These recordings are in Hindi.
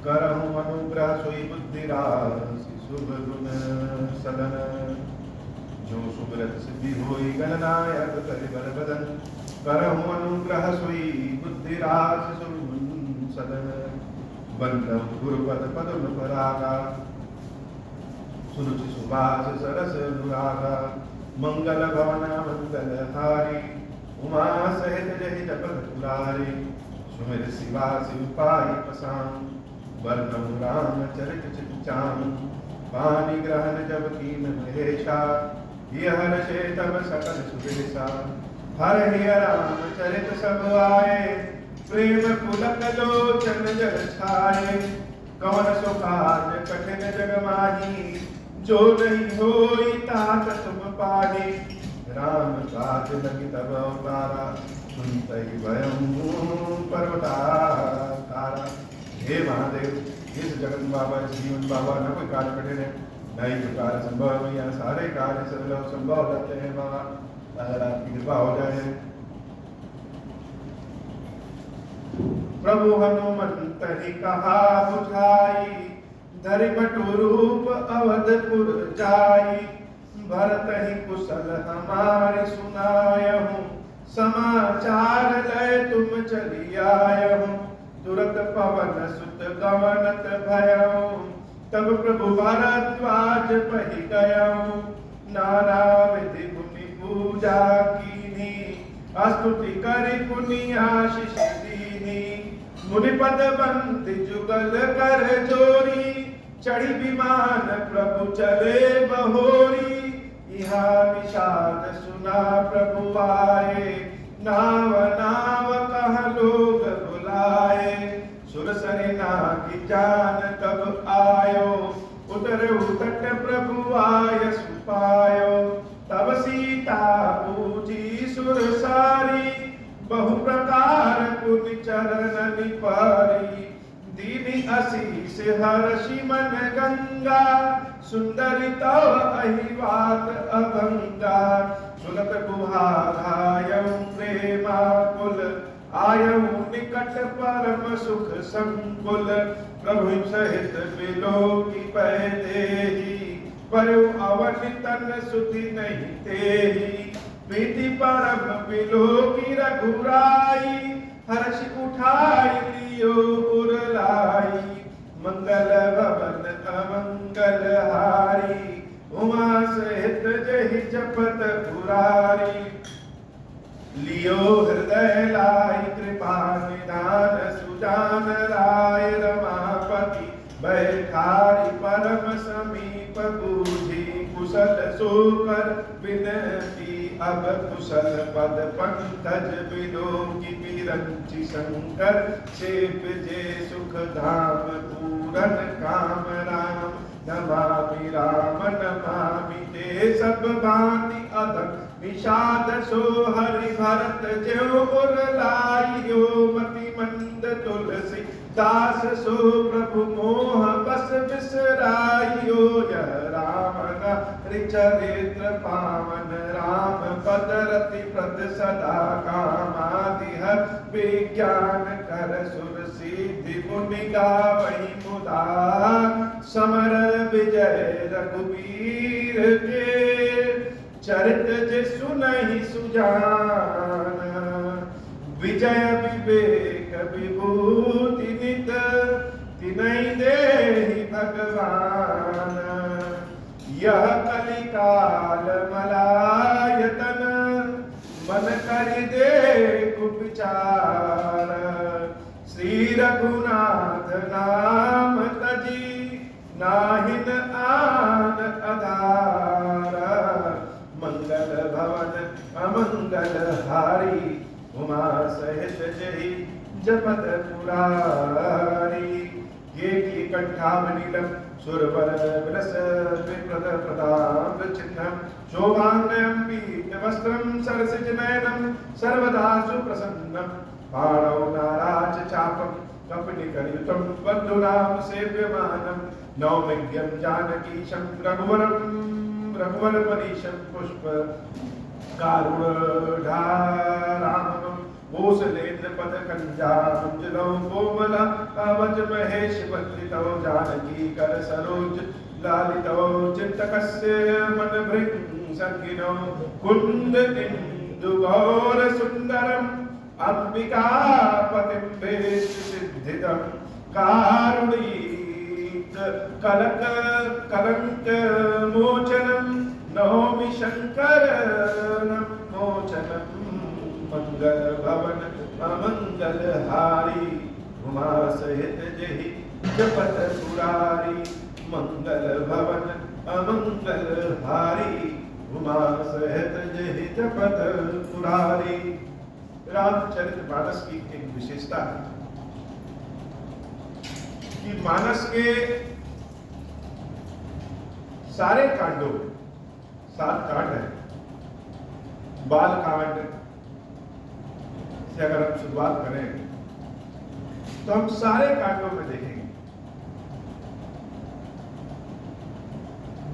करहु अनुग्रह सोई बुद्धि राशि शुभ गुण सदन जो सुब्रत सिद्धि होई गणनायक करिबर बदन करहु अनुग्रह सोई बुद्धि राशि शुभ गुण सदन बंदम गुरुपद पदम परागा सुरुचि सुभाष सरस अनुरागा मंगल भवना मंगल हारी उमा सहित जहि जपत पुरारी सुमिर शिवा शिव पाई पसाम वर्णम राम चरित चित चाम पानी ग्रहण जब कीन महेशा यह हर्षे तब सकल सुरेशा हर हिय राम चरित सब आए प्रेम पुलक लोचन जल छाए कवन सो काज कठिन जग माही जो नहीं होई तात तुम पाही राम काज लगी तब अवतारा सुनतई भयम पर्वताकारा। हे महादेव, इस जगत बाबा इस जीवन बाबा न कोई कार्य कठिन है न ही कोई कार्य संभव है, यहाँ सारे कार्य सरल संभव हो जाते हैं बाबा, अगर आपकी कृपा हो जाए। प्रभु हनुमंत ही कहा बुझाई धरि बटु रूप अवधपुर जाई भरत ही कुशल हमारे सुनायहु समाचार लय तुम चली आयहु तुरत पवन सुत गवनत भयउ तब प्रभु भारद्वाज पहि गयउ नाना विधि मुनि पूजा कीनी स्तुति करि पुनि आशीष दीनी मुनिपद बंदी जुगल कर जोरी चढ़ी विमान प्रभु चले बहोरी इहा विषाद सुना प्रभु आए नाव नाव कह लोग बुलाए सुरसरी नागी जान कब आयो उतर उतट प्रभु आय सुपायो तब सीता पूजी सुरसारी बहु प्रकार पुनि चरण निपारी दीनी असीस हर्षि मन गंगा सुंदरी तव अहिवात अभंगा सुनत गुहारायं प्रेमा कुल आयं निकट परम सुख संकुल प्रभु सहित बिलोकी पै देहि पर अवनितन सुधि नहीं तेहि प्रीति परम बिलोकी रघुराई हर्ष उठाई लियो उरलाई मंगल भवन अमंगल हारी उमा सहित जहि जपत पुरारी लियो हृदय लाई कृपा निधान सुजान राय रमापति बैठारी परम समीप बूझी कुशल सोकर विनती अब कुशल पद पंकज बिलोकी विरंचि शंकर सेव जे सुख धाम पूरन काम राम नमामि राम नमामि ते सब भांति अधम निषाद सो हरि भरत ज्यो उर लाइयो मति मंद तुलसी दास सो प्रभु मोह बस बिसराइयो यह राम नाम चरित्र पावन राम पद रति प्रद सदा कामादिह विज्ञान कर सुर सिद्धि मुनि गावई मुदा समर विजय रघुवीर के चरित जे सुनहि सुजान विजय विवेक विभूति नित तिनहि देहि भगवान यह कलिकाल मलायतन मन करि देखु विचार श्री रघुनाथ नाम तजी नाहिन आन आधार मंगल भवन अमंगल हारी उमा सहित जहि जपत पुरारी ये की कंठामनीलम सुरवर विलस विप्रद प्रताप चिन्हम शोभांगम पीतवस्त्रम सरसिज नयनम सर्वदा सुप्रसन्नम पाणौ नाराज चापम कपनिकरयुतम बन्धुनाम सेव्यमानम नौमिग्यं जानकीशं रघुवरपरीशं पुष्प कारुणधारामं कोसलेन्द्र पद कंजांजलौ कोमल अवज महेश वंदितौ जानकी कर सरोज लालितौ चित्तकस्य मन भृंग संगिनौ कुंद इंदु गौर सुंदरम अंबिका पतिं वेश सिद्धिदं कारुणीक कलक कलंक मोचनम नौमि शंकर मोचनम मंगल भवन अमंगल हारी उमा सहित जहि जपत पुरारी मंगल भवन अमंगल हारी उमा सहित जहि जपत पुरारी। रामचरितमानस की एक विशेषता है कि मानस के सारे कांडों में 7 कांड हैं। बाल कांड से अगर हम शुरुआत करें तो हम सारे कांडों में देखेंगे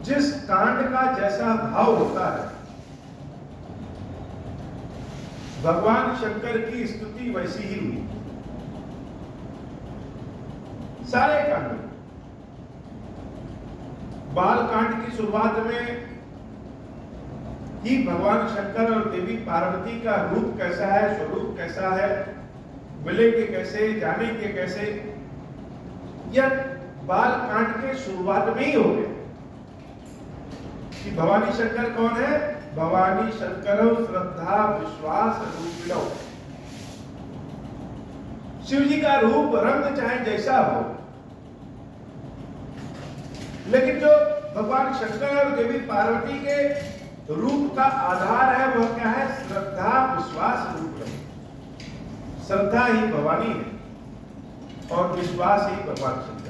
जिस कांड का जैसा भाव होता है भगवान शंकर की स्तुति वैसी ही हुई। सारे कांड बाल कांड की शुरुआत में ही भगवान शंकर और देवी पार्वती का रूप कैसा है, स्वरूप कैसा है, मिलेंगे कैसे, जानेंगे कैसे, यह बाल कांड के शुरुआत में ही हो गए कि भवानी शंकर कौन है। भवानी शंकर श्रद्धा विश्वास रूपिणौ। शिव जी का रूप रंग चाहे जैसा हो, लेकिन जो भगवान शंकर और देवी पार्वती के रूप का आधार है वह क्या है? श्रद्धा विश्वास रूपिणौ। श्रद्धा ही भवानी है और विश्वास ही भगवान शंकर।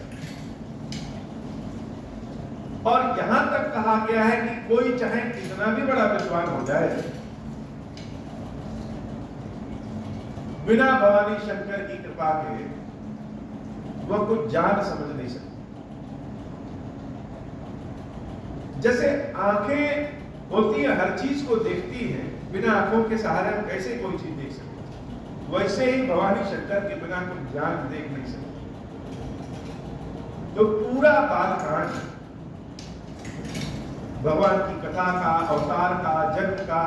और यहां तक कहा गया है कि कोई चाहे कितना भी बड़ा विद्वान हो जाए, बिना भवानी शंकर की कृपा के वह कुछ जान समझ नहीं सकता। जैसे आंखें होती है, हर चीज को देखती है, बिना आंखों के सहारे हम कैसे कोई चीज देख सकते, वैसे ही भवानी शंकर के बिना कुछ जान देख नहीं सकते। तो पूरा बालकांड भगवान की कथा का, अवतार का, जन्म का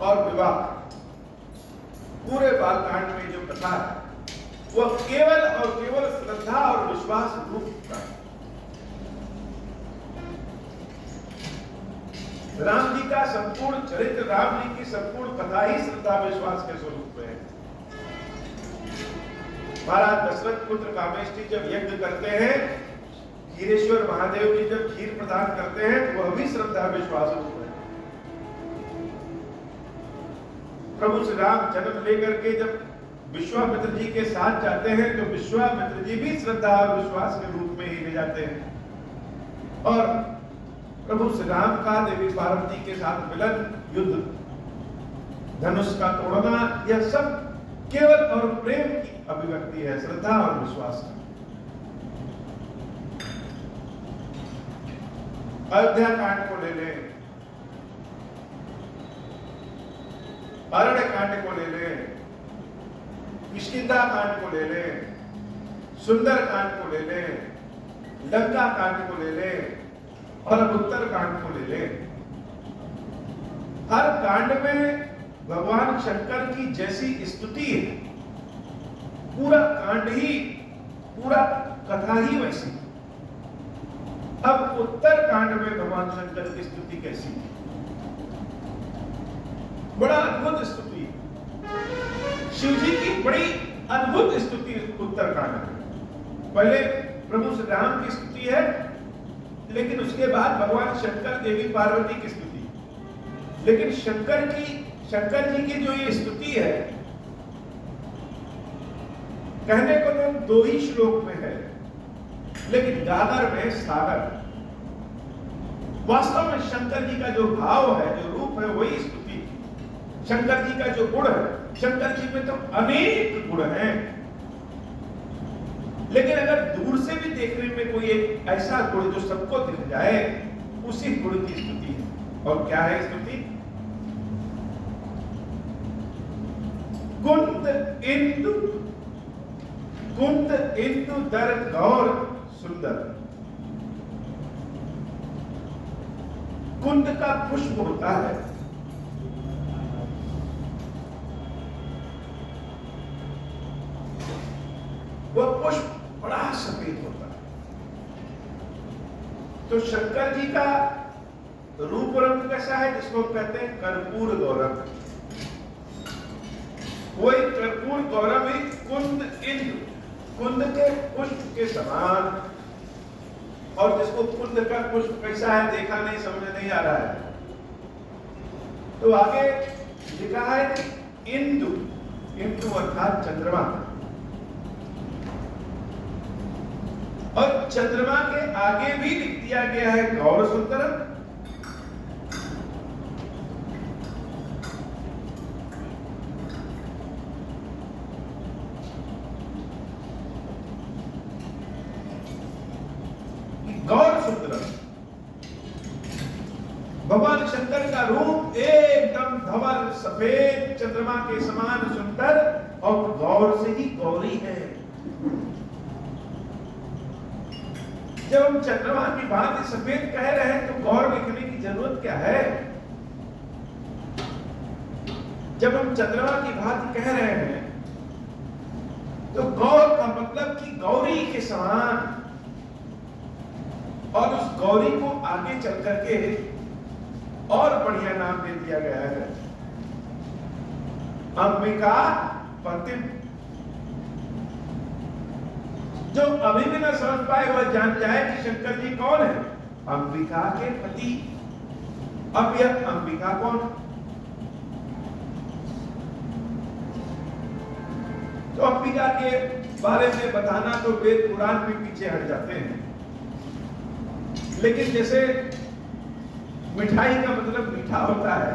और विवाह, पूरे बालकांड में जो कथा है वह केवल और केवल श्रद्धा और विश्वास रूप का है। राम जी का संपूर्ण चरित्र, राम जी की संपूर्ण कथा ही श्रद्धा विश्वास के स्वरूप में है। महाराज दशरथ पुत्र कामेष्टि जब यज्ञ करते हैं, खीरेश्वर महादेव जी जब खीर प्रदान करते हैं, तो वह भी श्रद्धा विश्वास रूप है। प्रभु श्री राम जन्म लेकर के जब विश्वामित्र जी के साथ जाते हैं तो विश्वामित्र जी भी श्रद्धा और विश्वास के रूप में ही ले जाते हैं। और प्रभु श्री राम का देवी पार्वती के साथ मिलन, युद्ध, धनुष का तोड़ना, यह सब केवल और प्रेम की अभिव्यक्ति है, श्रद्धा और विश्वास का। अयोध्या कांड को ले लें, अरण्य कांड को ले लें, किष्किंधा कांड को ले लें, सुंदर कांड को ले लें, लंका कांड को ले लें और उत्तर कांड को ले लें। हर कांड में भगवान शंकर की जैसी स्तुति है, पूरा कांड ही, पूरा कथा ही वैसी। अब उत्तर कांड में भगवान शंकर की स्तुति कैसी है? बड़ा अद्भुत स्तुति, शिव जी की बड़ी अद्भुत स्तुति उत्तर कांड में। पहले प्रभु श्री राम की स्तुति है, लेकिन उसके बाद भगवान शंकर देवी पार्वती की स्तुति। लेकिन शंकर जी की जो ये स्तुति है, कहने को तो 2 ही श्लोक में है, लेकिन गागर में सागर। वास्तव में शंकर जी का जो भाव है, जो रूप है, वही स्तुति। शंकर जी का जो गुण है, शंकर जी में तो अनेक गुण हैं, लेकिन अगर दूर से भी देखने में कोई एक ऐसा गुण जो सबको दिख जाए, उसी गुण की स्तुति है। और क्या है स्तुति? कुंद इंदु, कुंद इंदु दर गौर सुंदर। कुंद का पुष्प होता है, वह पुष्प बड़ा सफेद होता है। तो शंकर जी का रूप रंग कैसा है, जिसको कहते हैं कर्पूर गौरव। वही कर्पूर गौरव ही कुंद इंदु, कुंद के पुष्प के समान। और जिसको कुंद का पुष्प कैसा है देखा नहीं, समझ नहीं आ रहा है, तो आगे लिखा है कि इंदु, इंदु अर्थात चंद्रमा। और चंद्रमा के आगे भी लिख दिया गया है गौर सुंदरम। गौर सुंदरम, भगवान शंकर का रूप एकदम धवल सफेद चंद्रमा के समान सुंदर, और गौर से ही गौरी है। जब हम चंद्रमा की भांति सफेद कह रहे हैं तो गौर लिखने की जरूरत क्या है? जब हम चंद्रमा की भांति कह रहे हैं तो गौर का मतलब कि गौरी के समान। और उस गौरी को आगे चल करके और बढ़िया नाम दे दिया गया है, अंबिका पति। जो अभी भी ना समझ पाए वह जान जाए कि शंकर जी कौन है, अंबिका के पति। अब यह अंबिका कौन? तो अंबिका के बारे में बताना तो वेद पुराण भी पीछे हट जाते हैं। लेकिन जैसे मिठाई का मतलब मीठा होता है,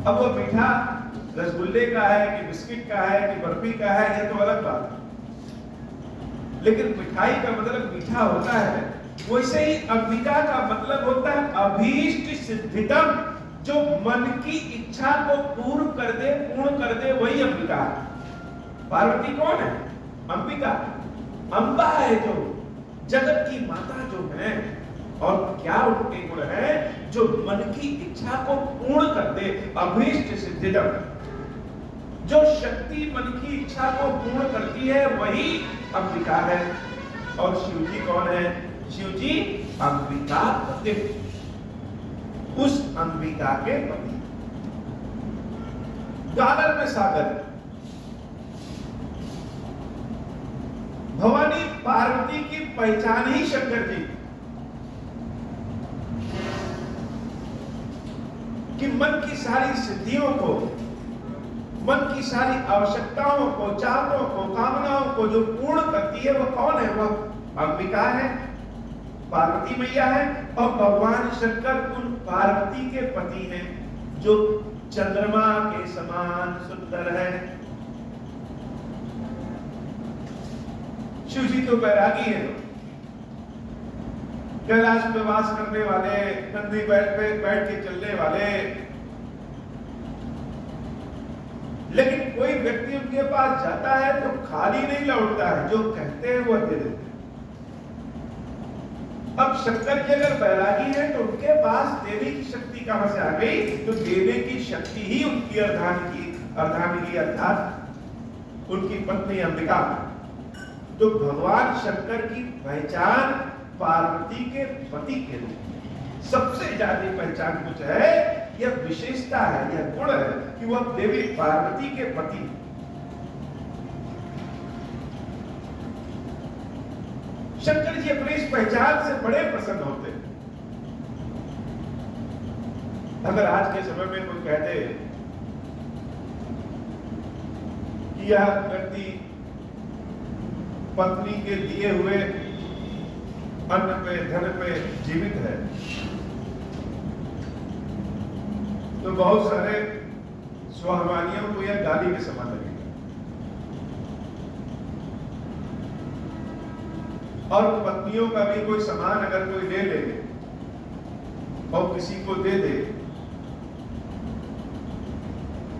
अब वो मीठा रसगुल्ले का है कि बिस्किट का है कि बर्फी का है, यह तो अलग बात है। लेकिन मिठाई का मतलब मीठा होता है। वैसे ही अंबिका का मतलब होता है अभीष्ट सिद्धितम, जो मन की इच्छा को पूर्ण कर दे, वही अंबिका है। पार्वती कौन है? अंबिका। अंबा है जो जगत की माता जो है। और क्या उनके गुण है? जो मन की इच्छा को पूर्ण कर दे, अभीष्ट सिद्धिदम। जो शक्ति मन की इच्छा को पूर्ण करती है वही अंबिका है। और शिव जी कौन है? शिव जी अंबिका पति, उस अंबिका के पति। गागर में सागर, भवानी पार्वती की पहचान ही शंकर जी कि मन की सारी सिद्धियों को, मन की सारी आवश्यकताओं को, चाहतों को, कामनाओं को जो पूर्ण करती है वह कौन है? वह अंबिका है, पार्वती मैया है। और भगवान शंकर उन पार्वती के पति हैं जो चंद्रमा के समान सुंदर है। शिव जी तो बैरागी है, कैलाश में वास करने वाले, नंदी बैठ के चलने वाले। लेकिन कोई व्यक्ति उनके पास जाता है तो खाली नहीं लौटता है, जो कहते हैं वह दे देते हैं। अब शंकर जी अगर बैरागी है तो उनके पास देने की शक्ति कहां से आ गई? तो देने की शक्ति ही उनकी अर्धांगिनी अर्थात उनकी पत्नी अंबिका। तो भगवान शंकर की पहचान पार्वती के पति के रूप में सबसे ज्यादा पहचान कुछ है, यह विशेषता है, यह गुण है कि वह देवी पार्वती के पति। शंकर जी अपनी इस पहचान से बड़े प्रसन्न होते हैं। अगर आज के समय में कोई कहते कि यह व्यक्ति पत्नी के दिए हुए अन्न पे, धन पे जीवित है, तो बहुत सारे स्वाभिमानियों को यह गाली के समान लगेगा। और पत्नियों का भी कोई सामान अगर कोई ले ले और किसी को दे दे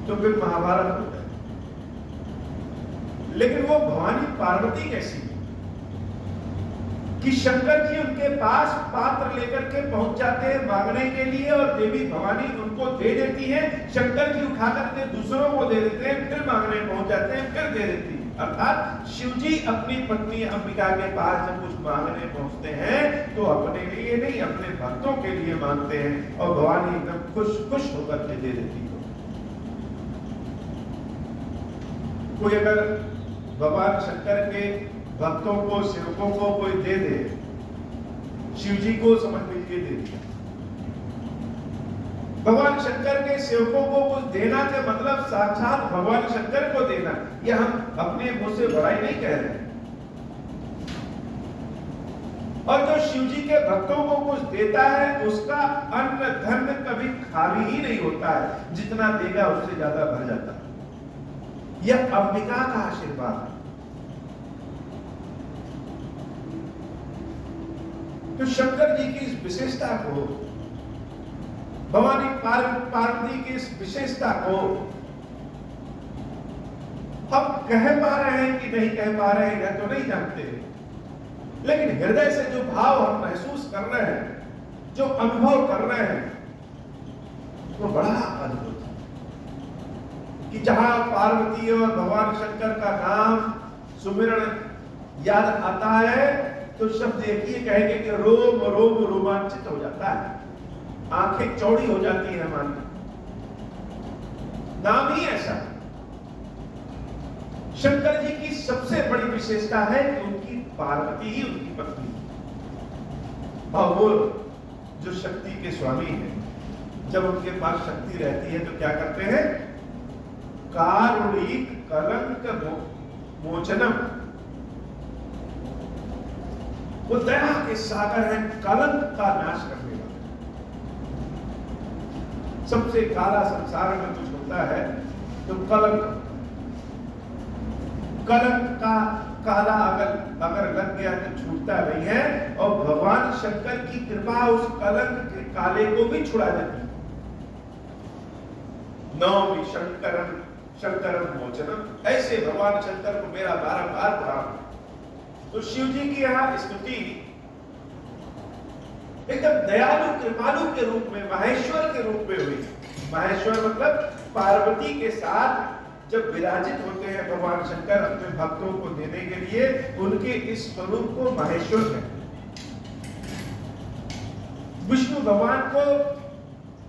तो फिर महाभारत हो जाए। लेकिन वो भवानी पार्वती कैसी है कि शंकर जी उनके पास पात्र लेकर के पहुंच जाते हैं मांगने के लिए, और देवी भवानी उनको दे देती है। शंकर जी उठा करके दूसरों को दे देते हैं, फिर मांगने पहुंच जाते हैं, फिर दे देती है। अर्थात शिव जी अपनी पत्नी अंबिका के पास जब कुछ मांगने पहुंचते हैं तो अपने लिए नहीं, अपने भक्तों के लिए मांगते हैं, और भवानी एकदम खुश खुश होकर के दे देती है। कोई अगर भगवान शंकर के भक्तों को, सेवकों को कोई दे दे, शिव जी को समझ लीजिए दे दिया। भगवान शंकर के सेवकों को कुछ देना के मतलब साक्षात भगवान शंकर को देना। यह हम अपने मुंह से बड़ाई नहीं कह रहे। और जो शिव जी के भक्तों को कुछ देता है उसका अन्न धन कभी खाली ही नहीं होता है, जितना देगा उससे ज्यादा भर जाता है। यह अंबिका का आशीर्वाद है। तो शंकर जी की इस विशेषता को, भवानी पार्वती की इस विशेषता को हम कह पा रहे हैं कि नहीं कह पा रहे हैं यह तो नहीं जानते, लेकिन हृदय से जो भाव हम महसूस कर रहे हैं, जो अनुभव कर रहे हैं, वो बड़ा अद्भुत है कि जहां पार्वती और भगवान शंकर का नाम सुमिरण याद आता है तो शब्द एक ही कहेंगे कि रोम रोम रोमांचित हो जाता है, आंखें चौड़ी हो जाती है हमारी। नाम ही ऐसा। शंकर जी की सबसे बड़ी विशेषता है कि उनकी पार्वती ही उनकी पत्नी, और वो जो शक्ति के स्वामी हैं, जब उनके पास शक्ति रहती है तो क्या करते हैं? कारुणिक कलंक मोचनम। वो दया के सागर हैं, कलंक का नाश करने वाले। सबसे काला संसार में कुछ होता है तो कलंक, कलंक का काला अगर लग गया तो छूटता नहीं है, और भगवान शंकर की कृपा उस कलंक के काले को भी छुड़ा देती है। नौमी शंकरम शंकरम मोचनम, ऐसे भगवान शंकर को मेरा बारंबार प्रणाम। तो शिव जी की यहां स्तुति एकदम दयालु कृपालु के रूप में, माहेश्वर के रूप में हुई। माहेश्वर मतलब पार्वती के साथ जब विराजित होते हैं भगवान शंकर अपने भक्तों को देने के लिए, उनके इस स्वरूप को माहेश्वर कहते हैं। विष्णु भगवान को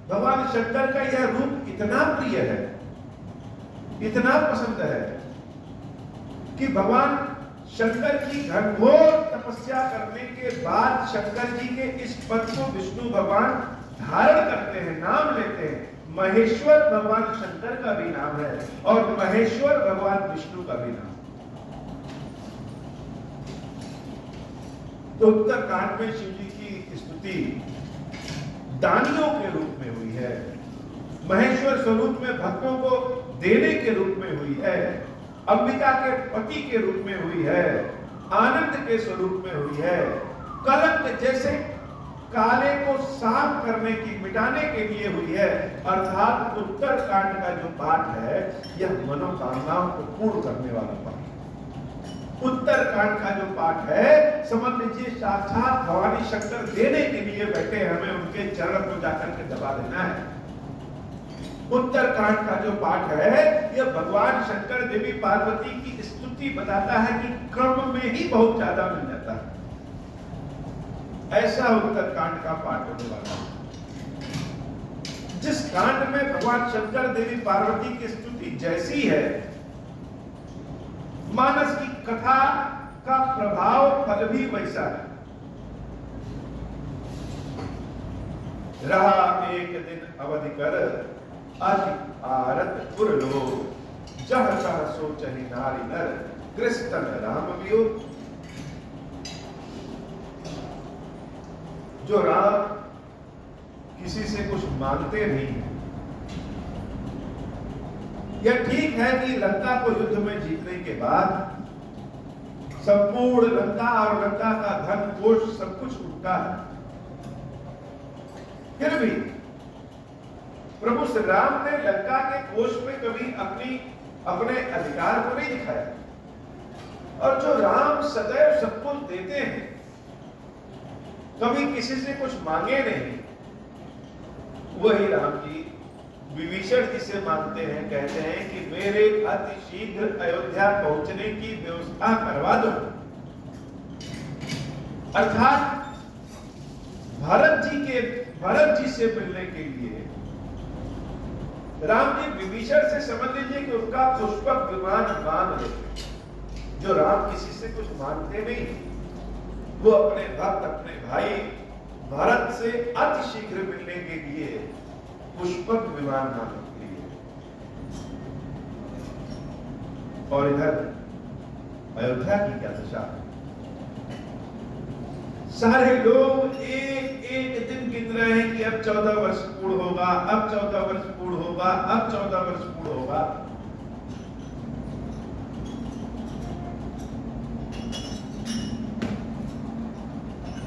भगवान शंकर का यह रूप इतना प्रिय है, इतना पसंद है कि भगवान शंकर की घनघोर तपस्या करने के बाद शंकर जी के इस पद को विष्णु भगवान धारण करते हैं, नाम लेते हैं। महेश्वर भगवान शंकर का भी नाम है और महेश्वर भगवान विष्णु का भी नाम। तो उत्तर कांड में शिव जी की स्तुति दानियों के रूप में हुई है, महेश्वर स्वरूप में भक्तों को देने के रूप में हुई है, अंबिका के पति के रूप में हुई है, आनंद के स्वरूप में हुई है, कलंक जैसे काले को साफ करने की, मिटाने के लिए हुई है। अर्थात उत्तर कांड का जो पाठ है यह मनोकामनाओं को पूर्ण करने वाला पाठ। उत्तर कांड का जो पाठ है समझ लीजिए साक्षात भवानी शंकर देने के लिए बैठे, हमें उनके चरण को जाकर के दबा देना है। उत्तर कांड का जो पाठ है यह भगवान शंकर देवी पार्वती की स्तुति बताता है कि क्रम में ही बहुत ज्यादा मिल जाता है। ऐसा उत्तर कांड का पाठ होने वाला है। जिस कांड में भगवान शंकर देवी पार्वती की स्तुति जैसी है, मानस की कथा का प्रभाव फल भी वैसा है। रहा एक दिन अवधि कर अति आरत पुर लोग, जह कह सोचहि नारी नर कृष्ण राम वियोग। जो राम किसी से कुछ मांगते नहीं है। यह ठीक है कि लंका को युद्ध में जीतने के बाद संपूर्ण लंका और लंका का धन कोष सब कुछ उठता है, फिर भी प्रभु श्री राम ने लंका के कोष में कभी अपने अधिकार को नहीं दिखाया, और जो राम सदैव सब कुछ देते हैं, कभी किसी से कुछ मांगे नहीं, वही राम जी विभीषण जिसे मानते हैं, कहते हैं कि मेरे अति शीघ्र अयोध्या पहुंचने की व्यवस्था करवा दो। अर्थात भरत जी से मिलने के लिए राम जी विभीषण से समझ लीजिए कि उनका पुष्पक विमान मान लेते। जो राम किसी से कुछ मानते नहीं, वो अपने भक्त, अपने भाई भरत से अति शीघ्र मिलने के लिए पुष्पक विमान मांगते हैं। और इधर अयोध्या की क्या दशा है? सारे लोग एक एक दिन गिन रहे हैं कि अब 14 वर्ष पूर्ण होगा, अब 14 वर्ष पूर्ण होगा, अब 14 वर्ष पूर्ण होगा।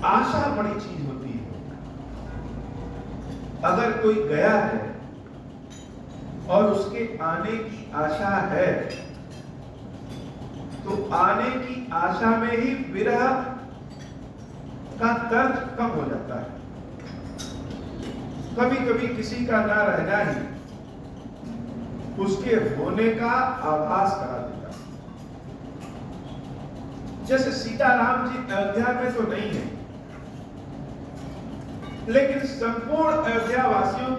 आशा बड़ी चीज होती है। अगर कोई गया है और उसके आने की आशा है, तो आने की आशा में ही विरह का दर्द कम हो जाता है। कभी कभी किसी का ना रहना ही उसके होने का आभास करा देता है। जैसे सीताराम जी अयोध्या में तो नहीं है, लेकिन संपूर्ण अयोध्या वासियों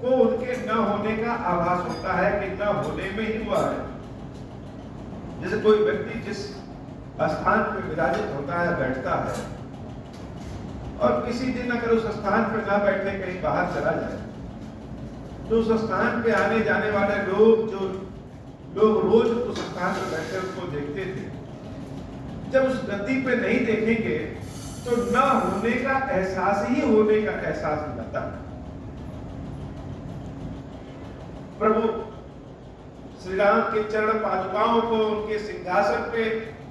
को उनके न होने का आभास होता है कि न होने में ही हुआ है। जैसे कोई व्यक्ति जिस स्थान पर विराजित होता है, बैठता है, और किसी दिन अगर उस स्थान पर ना बैठे कहीं बाहर चला जाए, तो उस स्थान पे आने जाने वाले लोग, जो लोग रोज उस स्थान पर बैठे उसको देखते थे, जब उस गद्दी पे नहीं देखेंगे तो ना होने का एहसास ही होने का एहसास हो जाता है। प्रभु श्री राम के चरण पादुकाओं को उनके सिंहासन पे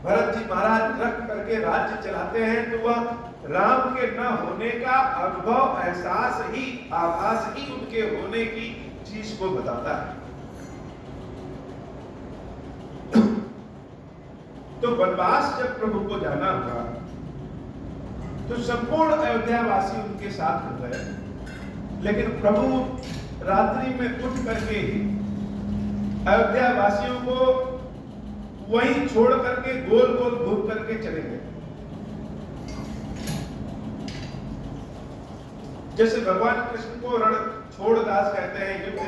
भरत जी महाराज रख करके राज्य चलाते हैं, तो वह राम के न होने का अनुभव, एहसास ही, आभास ही उनके होने की चीज को बताता है। तो वनवास जब प्रभु को जाना हुआ, तो संपूर्ण अयोध्या वासी उनके साथ हो गए, लेकिन प्रभु रात्रि में उठ करके ही अयोध्या वासियों को वहीं छोड़ करके गोल गोल घूम करके चले गए। जैसे भगवान कृष्ण को रण छोड़दास कहते हैं, युद्ध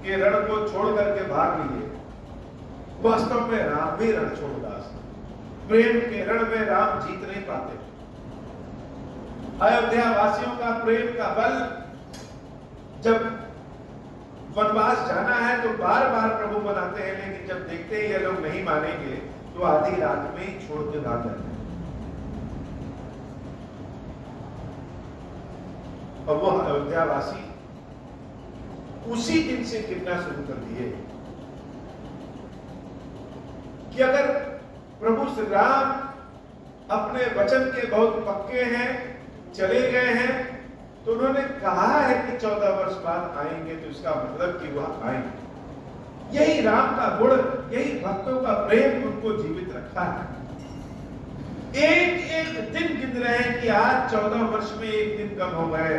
के रण को छोड़ करके भाग लिए। वास्तव में राम भी रण छोड़दास, प्रेम के रण में राम जीत नहीं पाते। अयोध्या वासियों का प्रेम का बल, जब वनवास जाना है तो बार बार प्रभु बनाते हैं, लेकिन जब देखते हैं ये लोग नहीं मानेंगे तो आधी रात में ही छोड़ के भाग जाते हैं। और वह अयोध्या वासी उसी दिन से गिरना शुरू कर दिए कि अगर प्रभु श्री राम अपने वचन के बहुत पक्के हैं, चले गए हैं, तो उन्होंने कहा है कि 14 वर्ष बाद आएंगे, तो इसका मतलब कि वह आएंगे। यही राम का गुण, यही भक्तों का प्रेम उनको जीवित रखा है। एक एक दिन गिन रहे हैं कि आज 14 वर्ष में एक दिन कम हो गए,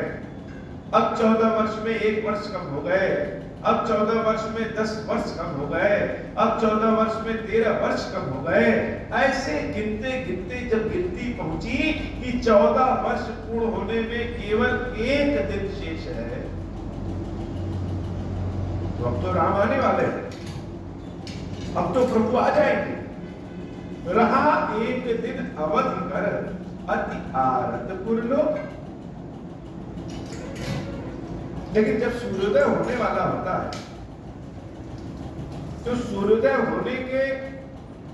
अब 14 वर्ष में 1 वर्ष कम हो गए, अब 14 वर्ष में 10 वर्ष कम हो गए, अब 14 वर्ष में 13 वर्ष कम हो गए। ऐसे गिनते गिनते जब गिनती पहुंची कि 14 वर्ष पूर्ण होने में केवल 1 दिन शेष है, तो अब तो राम आने वाले हैं, अब तो प्रभु आ जाएंगे। रहा 1 दिन अवधि कर अति आरत पुरलोक। लेकिन जब सूर्योदय होने वाला होता है, तो सूर्योदय होने के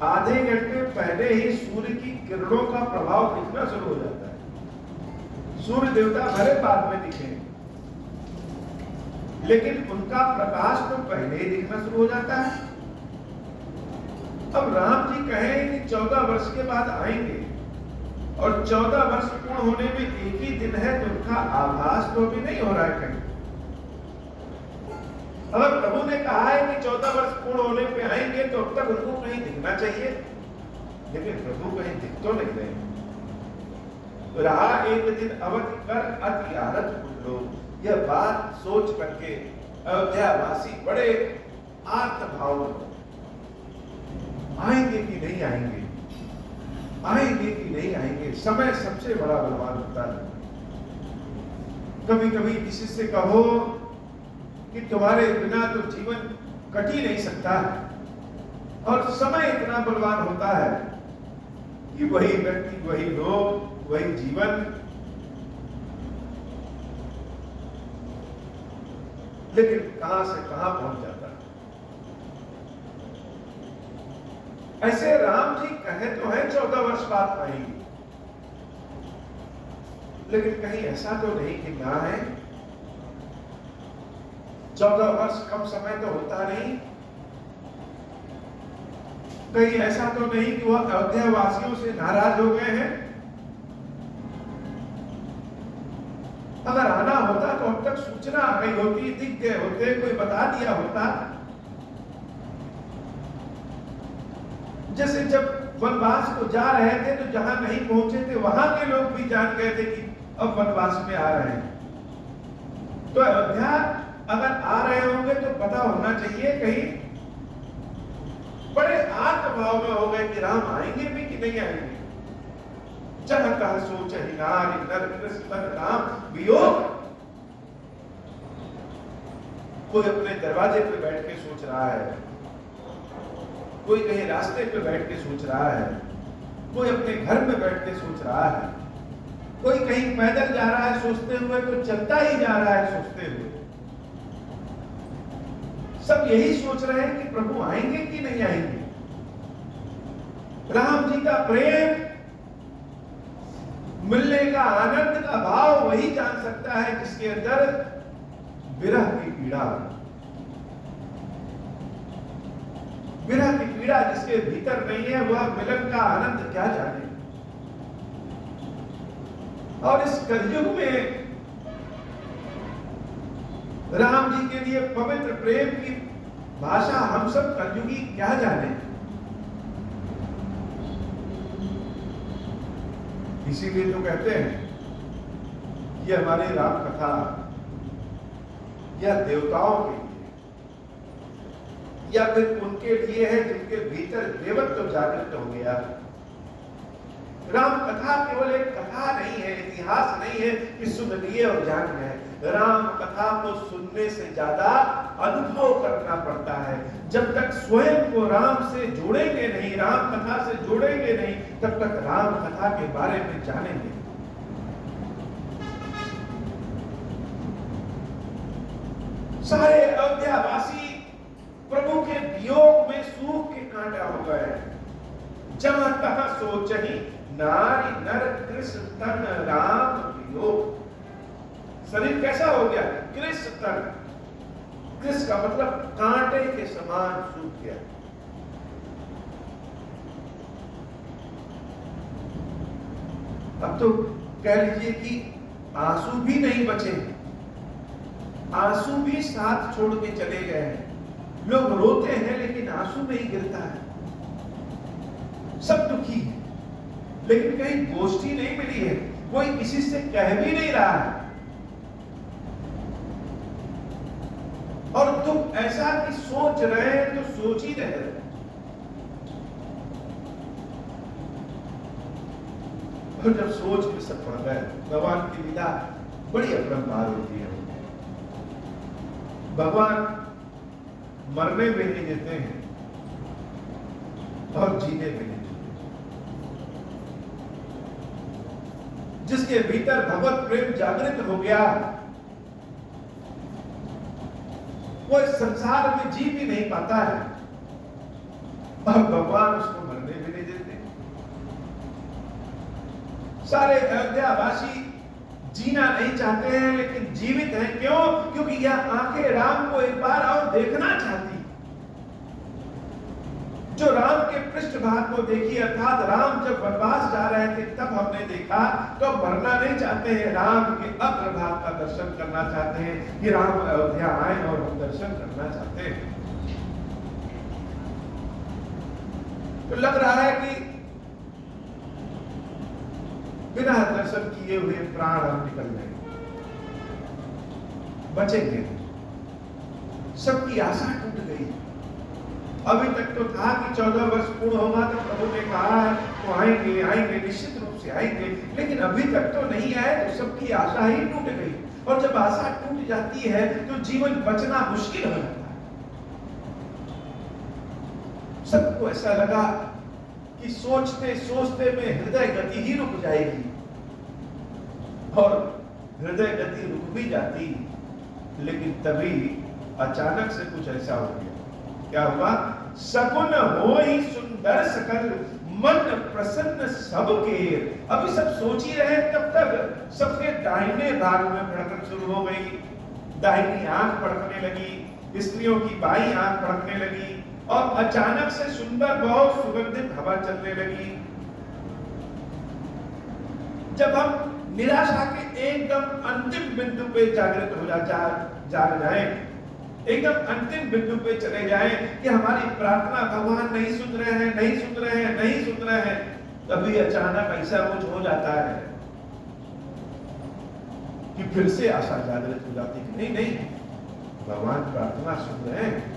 आधे घंटे पहले ही सूर्य की किरणों का प्रभाव दिखना शुरू हो जाता है। सूर्य देवता भले बाद में दिखे, लेकिन उनका प्रकाश तो पहले ही दिखना शुरू हो जाता है। अब राम जी कहें कि 14 वर्ष के बाद आएंगे, और 14 वर्ष पूर्ण होने में एक ही दिन है, तो उनका आभास तो अभी नहीं हो रहा है कहीं। अगर प्रभु ने कहा है कि 14 वर्ष पूर्ण होने पे आएंगे तो अब तक उनको कहीं दिखना चाहिए, लेकिन प्रभु कहीं दिख तो नहीं रहे। रहा एक दिन अवधि कर अति आरत पुत्रो, यह बात सोच करके अयोध्यावासी बड़े आर्त भाव में आएंगे कि नहीं आएंगे, आएंगे कि नहीं आएंगे। समय सबसे बड़ा बलवान होता है। कभी कभी किसी से कहो कि तुम्हारे बिना तो जीवन कट ही नहीं सकता है, और समय इतना बलवान होता है कि वही व्यक्ति, वही लोग, वही जीवन, लेकिन कहां से कहां पहुंच जाता है। ऐसे राम जी कहे तो है 14 वर्ष बाद आएंगे, लेकिन कहीं ऐसा तो नहीं कि ना है। 14 वर्ष कम समय तो होता नहीं। कहीं ऐसा तो नहीं कि वह अयोध्या वासियों से नाराज हो गए हैं। अगर आना होता तो अब तक सूचना आ गई होती, दिख गए होते, कोई बता दिया होता। जैसे जब वनवास को जा रहे थे तो जहां नहीं पहुंचे थे वहां के लोग भी जान गए थे कि अब वनवास में आ रहे हैं। तो अयोध्या अगर आ रहे होंगे तो पता होना चाहिए। कहीं बड़े आत्मभाव में हो गए कि राम आएंगे भी कि नहीं आएंगे। जह कह सोच ही नारी नर कृष्ण राम वियोग। कोई अपने दरवाजे पे बैठ के सोच रहा है, कोई कहीं रास्ते पे बैठ के सोच रहा है, कोई अपने घर में बैठ के सोच रहा है, कोई कहीं पैदल जा रहा है सोचते हुए, कोई चलता ही जा रहा है सोचते हुए। सब यही सोच रहे हैं कि प्रभु आएंगे कि नहीं आएंगे। राम जी का प्रेम, मिलने का आनंद का भाव वही जान सकता है जिसके अंदर विरह की पीड़ा, विरह की पीड़ा जिसके भीतर नहीं है, वह मिलन का आनंद क्या जाने। और इस कलयुग में राम जी के लिए पवित्र प्रेम की भाषा हम सब कलयुगी क्या जाने। इसीलिए तो कहते हैं ये हमारी राम कथा या देवताओं के लिए या फिर उनके लिए है जिनके भीतर देवत्व जागृत हो गया। राम कथा केवल एक कथा नहीं है, इतिहास नहीं है कि सुन लिए और जान गए। राम कथा को सुनने से ज्यादा अनुभव करना पड़ता है। जब तक स्वयं को राम से जोड़ेंगे नहीं, राम कथा से जोड़ेंगे नहीं, तब तक राम कथा के बारे में जानेंगे। सारे अयोध्यावासी प्रभु के वियोग में सूख के कांटा हो गए। जहां तहां सोच ही नारी नर कृष्ण तन राम वियोग। शरीर कैसा हो गया? कृष्ण तन। कृष्ण का मतलब कांटे के समान सूख गया। अब तो कह लीजिए कि आंसू भी नहीं बचे, आंसू भी साथ छोड़ के चले गए हैं। लोग रोते हैं लेकिन आंसू नहीं गिरता है। सब दुखी है, लेकिन कहीं गोष्ठी नहीं मिली है, कोई किसी से कह भी नहीं रहा है। और दुख ऐसा कि सोच रहे हैं तो सोच ही रहे हैं। और जब सोच में सब पड़ गए, भगवान की विदा बड़ी अपरंपार होती है। भगवान मरने में नहीं देते हैं और जीने में नहीं देते। जिसके भीतर भगवत प्रेम जागृत हो गया वो इस संसार में जी भी नहीं पाता है, और भगवान उसको मरने भी नहीं देते। सारे अयोध्यावासी जीना नहीं चाहते हैं लेकिन जीवित हैं। क्यों? क्योंकि यह आंखें राम को एक बार और देखना चाहती। जो राम के पृष्ठभाग को देखिए, अर्थात राम जब वनवास जा रहे थे तब हमने देखा, तो भरना नहीं चाहते हैं, राम के अग्रभाग का दर्शन करना चाहते हैं कि राम अयोध्या आए और हम दर्शन करना चाहते हैं। तो लग रहा है कि बिना दर्शन किए हुए प्राण हम निकल गए, बचेंगे। सबकी आशा टूट गई। अभी तक तो था कि 14 वर्ष पूर्ण होगा तो प्रभु ने कहा है तो आएंगे आएंगे, निश्चित रूप से आएंगे, लेकिन अभी तक तो नहीं आए, तो सबकी आशा ही टूट गई। और जब आशा टूट जाती है तो जीवन बचना मुश्किल हो जाता है। सबको ऐसा लगा कि सोचते सोचते में हृदय गति ही रुक जाएगी, और हृदय गति रुक भी जाती, लेकिन तभी अचानक से कुछ ऐसा हो गया। क्या हुआ? सकुन हो ही सुंदर सकल, मन प्रसन्न सबके। अभी सब सोच ही रहे, तब तक सबके दाहिने भाग में फड़कन शुरू हो गई। दाहिनी आंख फड़कने लगी, स्त्रियों की बाई आंख फड़कने लगी, और अचानक से सुंदर बहुत सुगंधित हवा चलने लगी। जब हम निराशा के एकदम अंतिम बिंदु पे जागृत हो जाग जाए, एकदम अंतिम बिंदु पे चले जाएं कि हमारी प्रार्थना भगवान नहीं सुन रहे हैं, नहीं सुन रहे हैं, नहीं सुन रहे हैं, तभी अचानक ऐसा कुछ हो जाता है कि फिर से आशा जागृत हो जाती है, नहीं भगवान प्रार्थना सुन रहे हैं।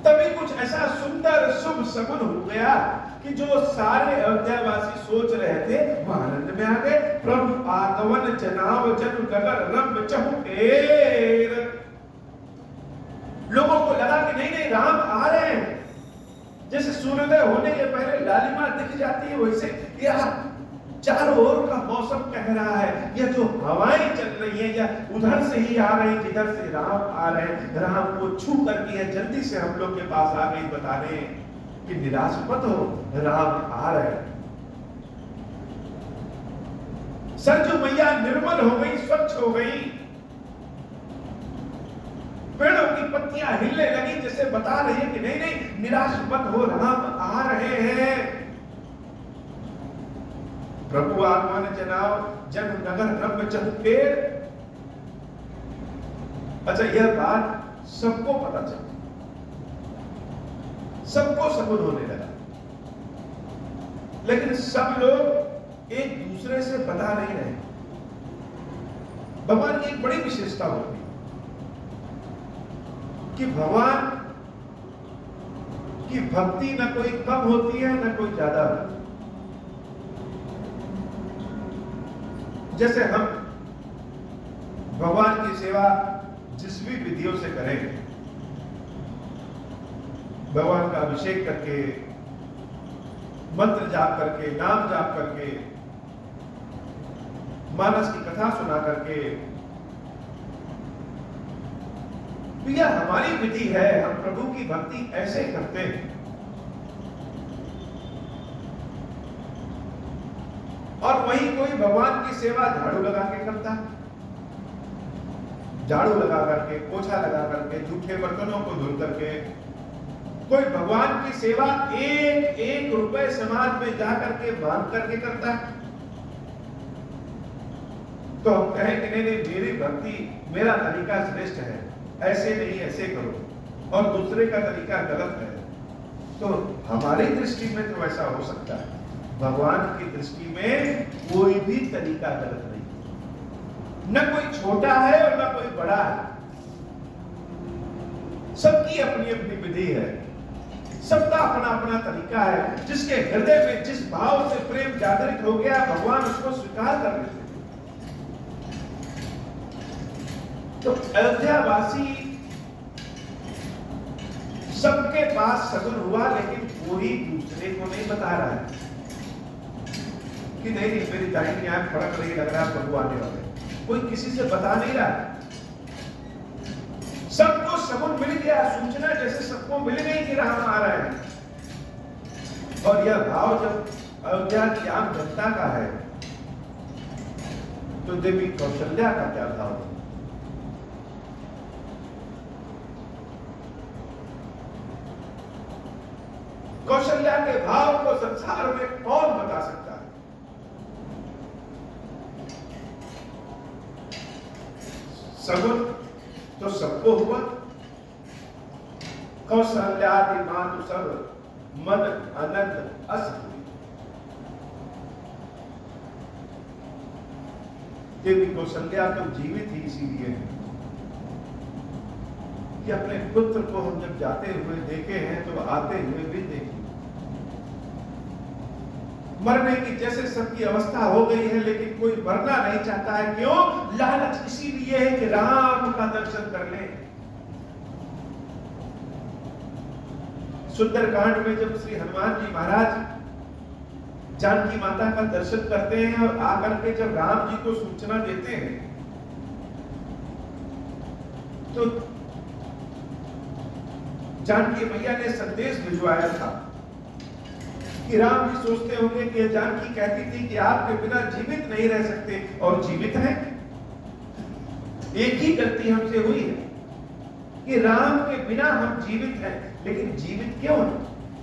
तभी कुछ ऐसा सुंदर शुभ सगुन हो गया कि जो सारे अयोध्यावासी सोच रहे थे वह आनंद में आ गए। प्रभु आगमन जनाव जन गगर रंग चहुटेर। लोगों को लगा कि नहीं राम आ रहे हैं। जैसे सूर्योदय होने के पहले लालिमा दिख जाती है, वैसे यह चारों ओर का मौसम कह रहा है, यह जो हवाएं चल रही है या उधर से ही आ रही, जिधर से राम आ रहे हैं, राम को छू करके है जल्दी से हम लोग के पास आ गई बताने कि निराश मत हो, राम आ रहे हैं। सरजू मैया निर्मल हो गई, स्वच्छ हो गई, पेड़ों की पत्तियां हिलने लगी, जैसे बता रही है कि नहीं निराश मत हो, राम आ रहे हैं। प्रभु आगमन जनाव जन नगर रंग चहुटेर। अच्छा, यह बात सबको पता चली, सबको सगुन होने लगा, लेकिन सब लोग एक दूसरे से बता नहीं रहे। भगवान की एक बड़ी विशेषता होती है कि भगवान की भक्ति न कोई कम होती है न कोई ज्यादा होती है। जैसे हम भगवान की सेवा जिस भी विधियों से करें, भगवान का अभिषेक करके, मंत्र जाप करके, नाम जाप करके, मानस की कथा सुना करके, तो यह हमारी विधि है, हम प्रभु की भक्ति ऐसे करते हैं। और वही कोई भगवान की सेवा झाड़ू लगा के करता है, झाड़ू लगा करके, पोछा लगा करके, जूठे बर्तनों को धुल करके। कोई भगवान की सेवा एक एक रुपए समाज में जा करके मांग करके करता है। तो हम कहें कि नहीं मेरी भक्ति, मेरा तरीका श्रेष्ठ है, ऐसे नहीं ऐसे करो, और दूसरे का तरीका गलत है। तो हमारी दृष्टि में तो ऐसा हो सकता है, भगवान की दृष्टि में कोई भी तरीका गलत नहीं, न कोई छोटा है और न कोई बड़ा है। सबकी अपनी अपनी विधि है, सबका अपना अपना तरीका है। जिसके हृदय में जिस भाव से प्रेम जागृत हो गया, भगवान उसको स्वीकार कर लेते। तो अयोध्यावासी सबके पास सगुन हुआ, लेकिन कोई दूसरे को नहीं बता रहा है कि नहीं मेरी दाहिनी आंख फड़क रही, लग रहा है प्रभु आने वाले। कोई किसी से बता नहीं रहा। सबको सगुन मिल गया, सूचना जैसे सबको मिल गई कि राम आ रहे हैं। और यह भाव जब अयोध्या की आम जनता का है, तो देवी कौशल्या का क्या भाव है? कौशल्या के भाव को संसार में कौन बता सकता है? सगुन तो सबको हुआ, कौशल्यादि मातु सब मन अनंत अस हुई। देवी कौशल्या तो जीवित ही इसीलिए है कि अपने पुत्र को हम जब जाते हुए देखे हैं तो आते हुए भी देखे। मरने की जैसे सबकी अवस्था हो गई है, लेकिन कोई मरना नहीं चाहता है। क्यों? लालच इसीलिए है कि राम का दर्शन कर ले। सुंदरकांड में जब श्री हनुमान जी महाराज जानकी माता का दर्शन करते हैं और आकर के जब राम जी को सूचना देते हैं तो जानकी मैया ने संदेश भिजवाया था कि राम जी सोचते होंगे कि जानकी कहती थी कि आपके बिना जीवित नहीं रह सकते, और जीवित है। एक ही गलती हमसे हुई है कि राम के बिना हम जीवित हैं, लेकिन जीवित क्यों है?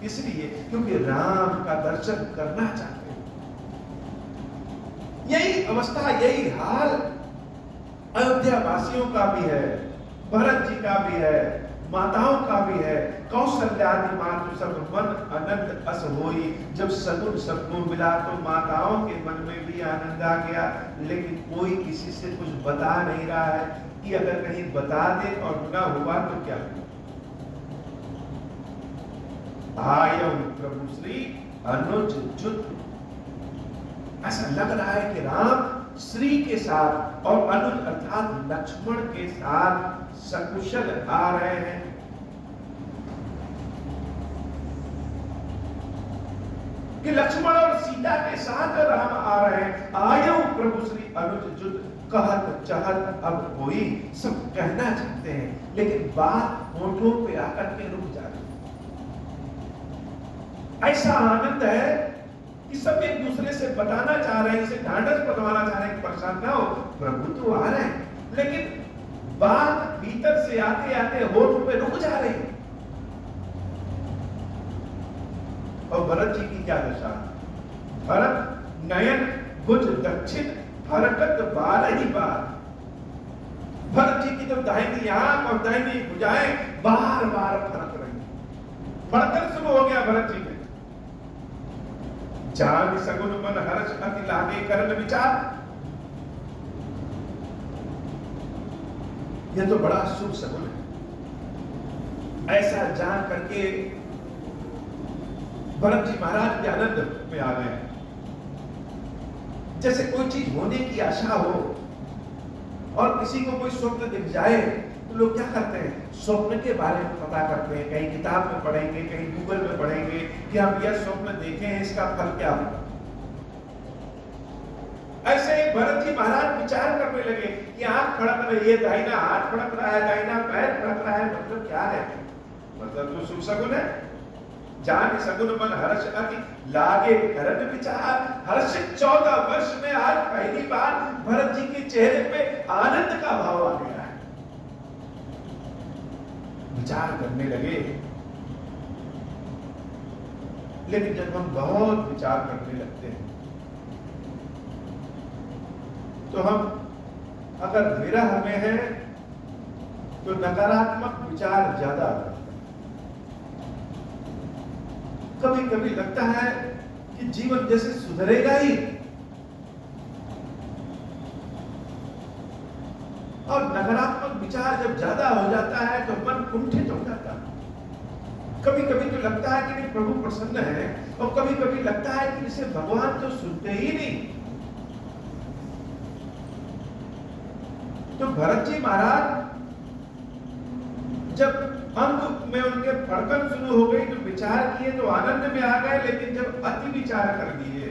इसलिए क्योंकि राम का दर्शन करना चाहते हैं। यही अवस्था, यही हाल अयोध्या वासियों का भी है, भरत जी का भी है, माताओं का भी है। कौशल्यादि मातु सब मन अनंत अस होई। जब सगुन सबको मिला तो माताओं के मन में भी आनंद आ गया, लेकिन कोई किसी से कुछ बता नहीं रहा है कि अगर कहीं बता दे और ना हुआ तो क्या हुआ। आयौ प्रभु श्री अनुज जुत। ऐसा लग रहा है कि राम श्री के साथ और अनुज अर्थात लक्ष्मण के साथ सकुशल आ रहे हैं। कि लक्ष्मण और सीता के साथ राम आ रहे हैं। आयौ प्रभु श्री अनुज जुत कहत चाहत अब कोई। सब कहना चाहते हैं, लेकिन बात होठों पे आकर के रुक जाती। ऐसा आनंद है कि सब एक दूसरे से बताना चाह रहे हैं, इसे ढांढस बंधवाना चाह रहे हैं कि परेशान ना हो, प्रभु तो आ रहे हैं, लेकिन बात भीतर से आते आते होठ पे रुक जा रही है। और भरत जी की क्या दशा? भरत नयन भुज दक्षिण हरकत 12 ही बार। भरत जी की तो दाहिनी आंख और दाहिनी भुजाएं बार बार फड़क रही, फड़कन शुरू हो गया भरत जी में। जान सगुन मन हर्ष अति लागे करन विचार। यह तो बड़ा शुभ सगुन है। ऐसा जान करके भरत जी महाराज के आनंद में आ गए। जैसे कोई चीज होने की आशा हो और किसी को कोई स्वप्न दिख जाए तो लोग क्या करते हैं? स्वप्न के बारे में पता करते हैं, कहीं किताब में पढ़ेंगे, कहीं गूगल में पढ़ेंगे कि हम यह स्वप्न देखे हैं, इसका फल क्या होगा। ऐसे ही भरत जी महाराज विचार करने लगे कि आंख फड़क रही है, दाहिना हाथ फड़क रहा है, दाहिना पैर फड़क रहा है, मतलब क्या है? मतलब तो शुभ सगुन है। जान सगुन मन हर्ष अति लागे करन विचार। हर्षित 14 वर्ष में आज पहली बार भरत जी के चेहरे पे आनंद का भाव आ गया है। विचार करने लगे, लेकिन जब हम बहुत विचार करने लगते हैं तो हम अगर विरह में है तो नकारात्मक विचार ज्यादा आता है। कभी कभी लगता है कि जीवन जैसे सुधरेगा ही, और नकारात्मक विचार जब ज्यादा हो जाता है तो मन कुंठित हो जाता है। कभी कभी तो लगता है कि नहीं प्रभु प्रसन्न है, और कभी कभी लगता है कि इसे भगवान तो सुनते ही नहीं। तो भरत जी महाराज जब अंग में उनके फड़कन शुरू हो गई तो विचार किए तो आनंद में आ गए, लेकिन जब अति विचार कर दिए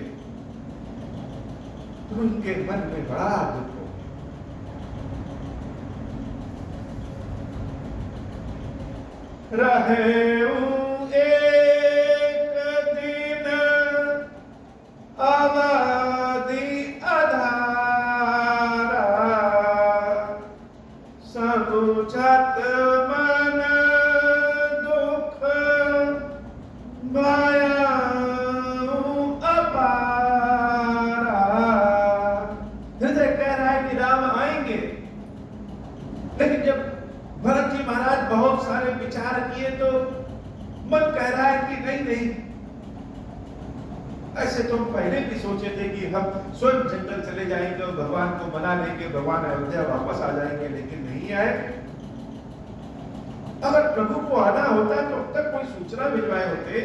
तो उनके मन में बड़ा दुख हो गया। रहे एक दिन अवधि अधारा, समुझत मन दुख माया अपारा। हृदय कह रहा है कि राम आएंगे, लेकिन जब भरत जी महाराज बहुत सारे विचार किए तो मन कह रहा है कि नहीं नहीं, ऐसे तो हम पहले भी सोचे थे कि हम स्वयं जंगल चले जाएंगे और भगवान को मना लेंगे, भगवान अयोध्या वापस आ जाएंगे, लेकिन नहीं आए। अगर प्रभु को आना होता तो अब तक कोई सूचना भिजवाए होते,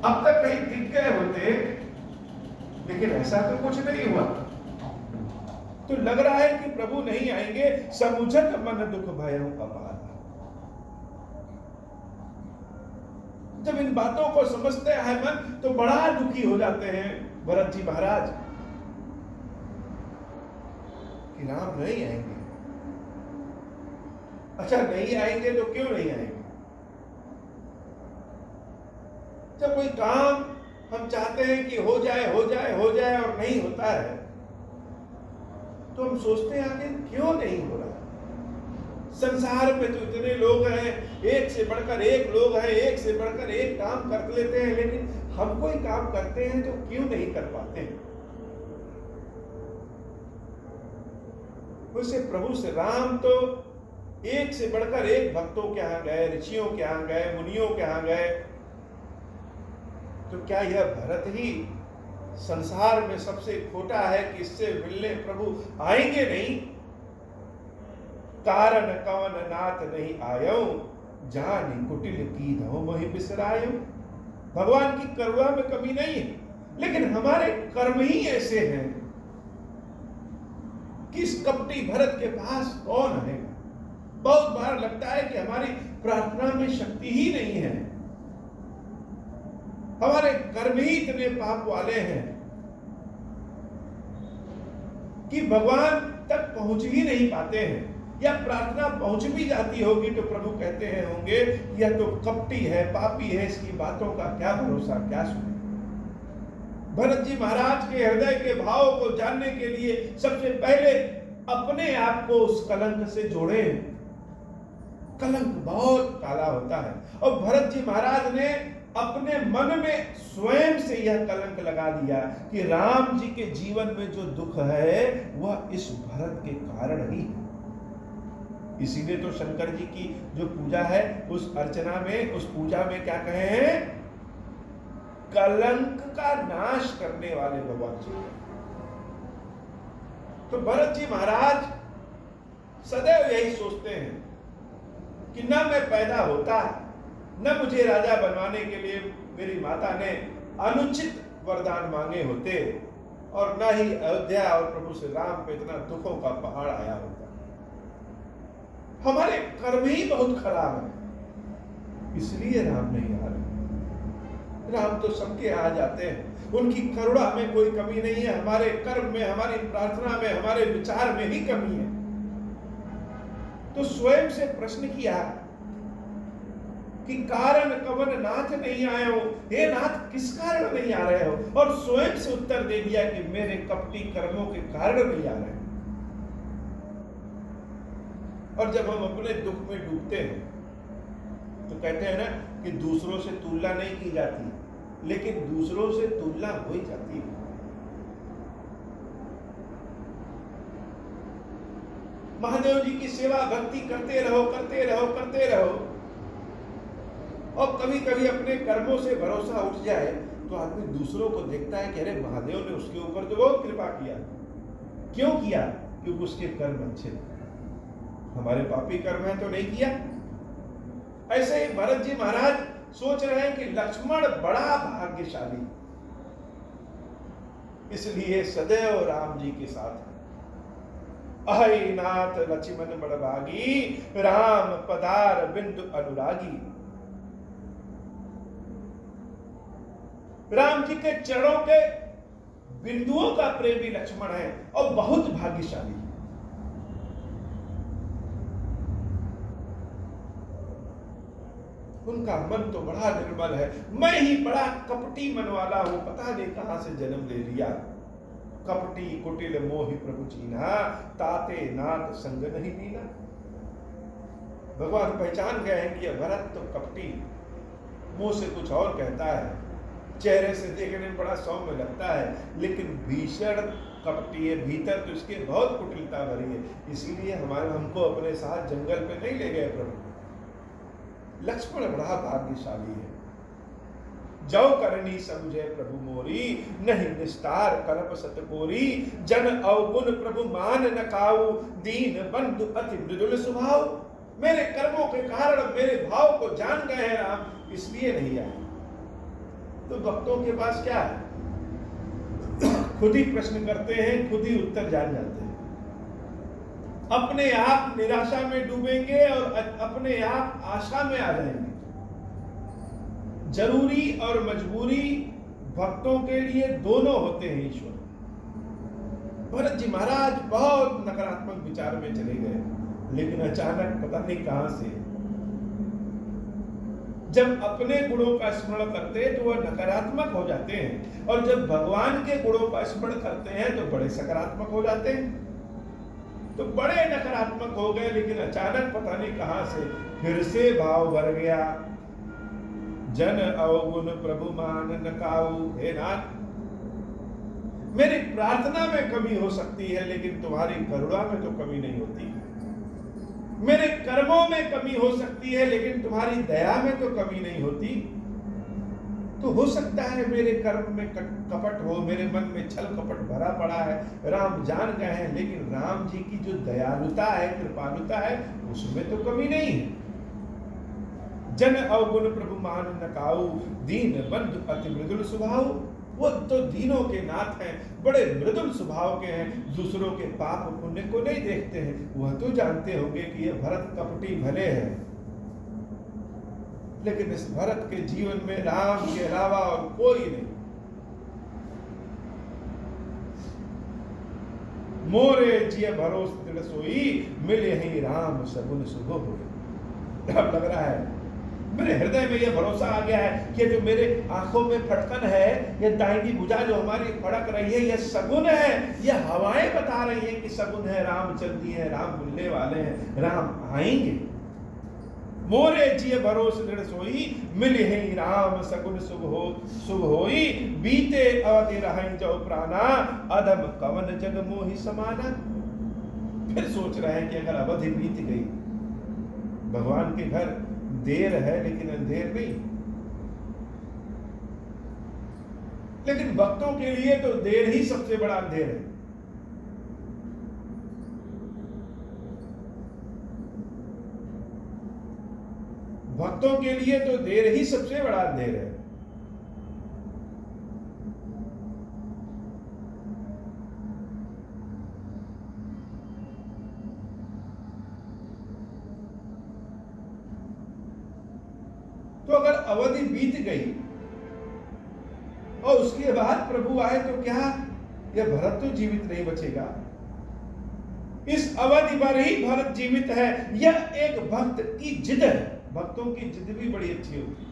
अब तक कहीं दिख गए होते, लेकिन ऐसा तो कुछ नहीं हुआ। तो लग रहा है कि प्रभु नहीं आएंगे। समुझत मन दुख भयं अपार। जब इन बातों को समझते हैं मन तो बड़ा दुखी हो जाते हैं भरत जी महाराज कि राम नहीं आएंगे। अच्छा, नहीं आएंगे तो क्यों नहीं आएंगे? जब कोई काम हम चाहते हैं कि हो जाए हो जाए हो जाए और नहीं होता है तो हम सोचते हैं आखिर क्यों नहीं हो रहा। संसार में तो इतने लोग हैं, एक से बढ़कर एक लोग हैं, एक से बढ़कर एक काम कर लेते हैं, लेकिन हम कोई काम करते हैं तो क्यों नहीं कर पाते हैं? उससे प्रभु से राम तो एक से बढ़कर एक भक्तों के यहाँ गए, ऋषियों के यहाँ गए, मुनियों के यहाँ गए, तो क्या यह भरत ही संसार में सबसे खोटा है कि इससे मिलने प्रभु आएंगे नहीं? कारण कवन नाथ नहीं आयो, जानी कुटिल की धो मोहि बिसरायो। भगवान की करुणा में कमी नहीं है, लेकिन हमारे कर्म ही ऐसे हैं कि इस कपटी भरत के पास कौन है। बहुत बार लगता है कि हमारी प्रार्थना में शक्ति ही नहीं है, हमारे कर्म ही इतने पाप वाले हैं कि भगवान तक पहुंच ही नहीं पाते हैं, या प्रार्थना पहुंच भी जाती होगी तो प्रभु कहते हैं होंगे यह तो कपटी है, पापी है, इसकी बातों का क्या भरोसा, क्या सुने। भरत जी महाराज के हृदय के भाव को जानने के लिए सबसे पहले अपने आप को उस कलंक से जोड़े। कलंक बहुत काला होता है और भरत जी महाराज ने अपने मन में स्वयं से यह कलंक लगा दिया कि राम जी के जीवन में जो दुख है वह इस भरत के कारण ही है। इसीलिए तो शंकर जी की जो पूजा है उस अर्चना में, उस पूजा में क्या कहे हैं? कलंक का नाश करने वाले भगवान जी। तो भरत जी महाराज सदैव यही सोचते हैं कि न मैं पैदा होता, न मुझे राजा बनवाने के लिए मेरी माता ने अनुचित वरदान मांगे होते, और न ही अयोध्या और प्रभु श्री राम पे इतना दुखों का पहाड़ आया होता। हमारे कर्म ही बहुत खराब है, इसलिए राम नहीं आ रहे। राम तो सबके आ जाते हैं, उनकी करुणा में कोई कमी नहीं है, हमारे कर्म में, हमारी प्रार्थना में, हमारे विचार में ही कमी है। तो स्वयं से प्रश्न किया कि कारण कवन नाथ नहीं आए हो, हे नाथ किस कारण नहीं आ रहे हो, और स्वयं से उत्तर दे दिया कि मेरे कपटी कर्मों के कारण नहीं आ रहे हैं। और जब हम अपने दुख में डूबते हैं तो कहते हैं ना कि दूसरों से तुलना नहीं की जाती, लेकिन दूसरों से तुलना हो ही जाती है। महादेव जी की सेवा भक्ति करते रहो, करते रहो, करते रहो, और कभी कभी अपने कर्मों से भरोसा उठ जाए तो आदमी दूसरों को देखता है कि अरे महादेव ने उसके ऊपर तो बहुत कृपा किया। क्यों किया? क्योंकि उसके कर्म अच्छे थे, हमारे पापी कर्म है तो नहीं किया। ऐसे ही भरत जी महाराज सोच रहे हैं कि लक्ष्मण बड़ा भाग्यशाली, इसलिए सदैव राम जी के साथ है। अहि नाथ लक्ष्मण बड़भागी, राम पधार बिंदु अनुरागी। राम जी के चरणों के बिंदुओं का प्रेमी लक्ष्मण है और बहुत भाग्यशाली। उनका मन तो बड़ा निर्मल है। मैं ही बड़ा कपटी मन वाला हूं, पता नहीं कहां से जन्म ले लिया। कपटी कुटिल मोहि प्रभु चीन्हा, ताते नाथ संग नहीं दीना। भगवान पहचान गए हैं कि भरत तो कपटी, मुंह से कुछ और कहता है, चेहरे से देखने में बड़ा सौम्य लगता है, लेकिन भीषण कपटी है, भीतर तो इसके बहुत कुटिलता भरी है। इसीलिए हमको अपने साथ जंगल पे नहीं ले गए प्रभु। लक्ष्मण बड़ा भाग्यशाली है। जो करनी समझे प्रभु मोरी, नहीं निस्तार कल्प सतकोरी। जन अवगुण प्रभु मान न काऊ, दीन बंधु अति मृदुल स्वभाव। मेरे कर्मों के कारण मेरे भाव को जान गए हैं राम, इसलिए नहीं आए। तो भक्तों के पास क्या है? खुद ही प्रश्न करते हैं, खुद ही उत्तर जान जाते हैं। अपने आप निराशा में डूबेंगे और अपने आप आशा में आ जाएंगे। जरूरी और मजबूरी भक्तों के लिए दोनों होते हैं ईश्वर। भरत जी महाराज बहुत नकारात्मक विचार में चले गए, लेकिन अचानक पता नहीं कहां से जब अपने गुणों का स्मरण करते हैं तो वह नकारात्मक हो जाते हैं, और जब भगवान के गुणों का स्मरण करते हैं तो बड़े सकारात्मक हो जाते हैं। तो बड़े नकारात्मक हो गए, लेकिन अचानक पता नहीं कहां से फिर से भाव भर गया। जन अवगुण प्रभु मान न काऊ। हे नाथ, मेरी प्रार्थना में कमी हो सकती है, लेकिन तुम्हारी करुणा में तो कमी नहीं होती। मेरे कर्मों में कमी हो सकती है, लेकिन तुम्हारी दया में तो कमी नहीं होती। तो हो सकता है मेरे कर्म में कपट हो, मेरे मन में छल कपट भरा पड़ा है, राम जान गए हैं, लेकिन राम जी की जो दयालुता है, कृपालुता है, उसमें तो कमी नहीं है। जन अवगुण प्रभु मान न काऊ, दीन बंधु अति मृदुल स्वभाव। वो तो दीनों के नाथ हैं, बड़े मृदुल स्वभाव के हैं, दूसरों के पाप पुण्य को नहीं देखते हैं। वह तो जानते होंगे कि ये भरत कपटी भले हैं, लेकिन इस भरत के जीवन में राम के अलावा और कोई नहीं। मोरे जिय भरोस दृढ़ सोई, मिले ही राम सगुन शुभ होए। अब लग रहा है मेरे हृदय में यह भरोसा आ गया है कि जो मेरे आंखों में फटकन है, यह दाहिनी भुजा जो हमारी फड़क रही है, यह सगुन है। यह हवाएं बता रही है कि सगुन है, राम चलती है, राम मिलने वाले हैं, राम आएंगे। मोरे जिय भरोस दृढ़ सोई, मिले ही राम सगुन शुभ होई। बीते अवधि रहै जो प्राणा, अधम कवन जग मोहि समाना। फिर सोच रहे हैं कि अगर अवधि बीत गई, भगवान के घर देर है लेकिन अंधेर नहीं। लेकिन भक्तों के लिए तो देर ही सबसे बड़ा अंधेर है। भक्तों के लिए तो देर ही सबसे बड़ा अंधेर है। तो अगर अवधि बीत गई और उसके बाद प्रभु आए तो क्या यह भरत तो जीवित नहीं बचेगा? इस अवधि पर ही भरत जीवित है। यह एक भक्त की जिद है। भक्तों की जिद भी बड़ी अच्छी होती है।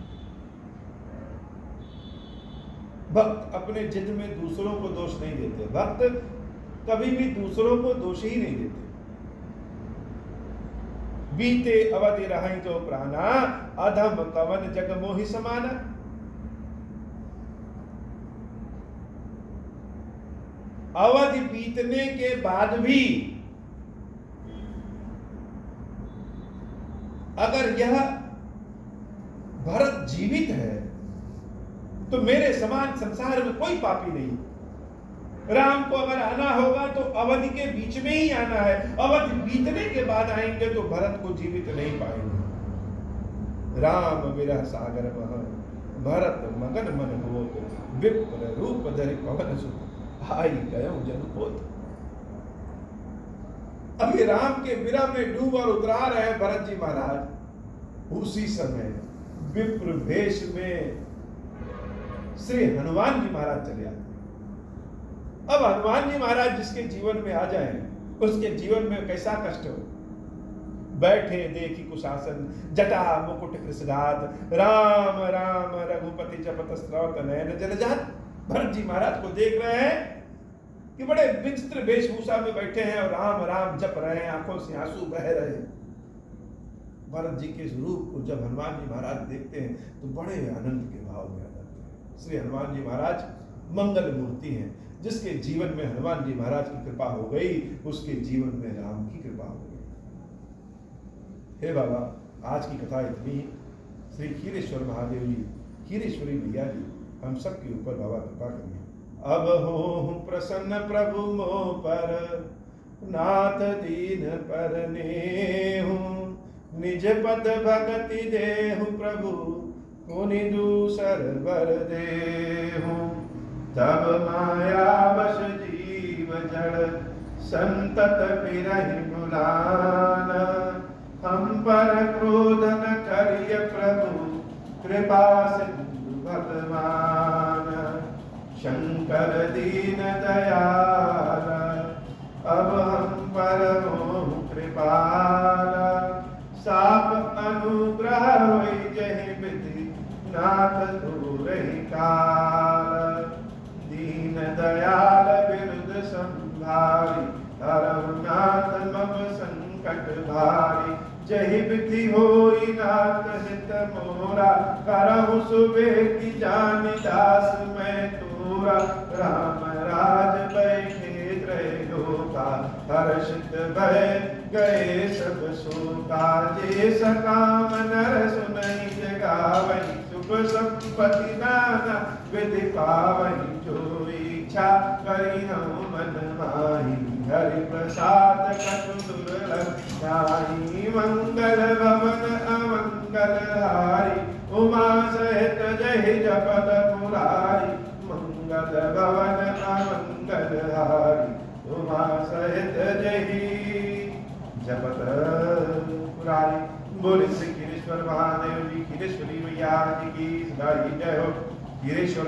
भक्त अपने जिद में दूसरों को दोष नहीं देते। भक्त कभी भी दूसरों को दोष ही नहीं देते। बीते अवधि रहै जो प्राणा, अधम कवन जग मोहि समाना। अवधि बीतने के बाद भी अगर यह भरत जीवित है तो मेरे समान संसार में कोई पापी नहीं। राम को अगर आना होगा तो अवधि के बीच में ही आना है। अवधि बीतने के बाद आएंगे तो भरत को जीवित नहीं पाएंगे। राम विरह सागर बह, भरत मगन मन होत, विप्र रूप धरि पवन सुत, आई गयो जन होत। अभी राम के विरह में डूब और उतरा रहे भरत जी महाराज। उसी समय विप्र वेश में श्री हनुमान जी महाराज चले आते। अब हनुमान जी महाराज जिसके जीवन में आ जाए, उसके जीवन में कैसा कष्ट हो। बैठे देखी कुशासन, जटा मुकुट कृष्णाद, राम राम रघुपति जपत स्रवत नयन जलजात। भरत जी महाराज को देख रहे हैं कि बड़े विचित्र वेशभूषा में बैठे हैं और राम राम जप रहे हैं, आंखों से आंसू बह रहे हैं। भरत जी के स्वरूप को जब हनुमान जी महाराज देखते हैं तो बड़े आनंद के भाव में आ जाते हैं। श्री हनुमान जी महाराज मंगल मूर्ति हैं। जिसके जीवन में हनुमान जी महाराज की कृपा हो गई, उसके जीवन में राम की कृपा हो गई। हे बाबा, आज की कथा इतनी। श्री खीरेश्वर महादेव जी, खीरेश्वरी मैया जी, हम सब के ऊपर बाबा कृपा करिए। अब हो प्रसन्न प्रभु मोह पर, नाथ दीन पर नेहु, निज पद भगति देहु प्रभु, पुनि दूसर वर देहु। तब माया वश जीव जड़, संतत बिरहि बुलान, हम पर क्रोध न करिय प्रभु, कृपा सिंधु भगवान। शंकर दीन दयाल, अब हम पर हो कृपाल, साप अनुग्रह होई जहि विधि, नाथ दूरहि काल। दीन दयाल बिरुद संभारी, हरहु नाथ मम संकट भारी। जहि विधि होई नाथ हित मोरा, करहु सुबेति जानि दास मैं तोरा। राम राज बैठे त्रैलोका, हर्षित भय गए सब शोका। जे सकाम नर सुनहि जगावहि, सुख संपत्ति नाना विधि पावहि। जो इच्छा करि हूँ मन माही, हरि प्रसाद कछु दुर्लभ नाही। मंगल भवन अमंगल हारी, उमा सहित जहि जपत पुरारी। मंगल भवन अमंगल हारी, उमा सहित जहि जपत पुरारी। बोले श्री खीरेश्वर महादेव जी, खीरेश्वरी मैया जी की सदा ही जय हो। खीरेश्वर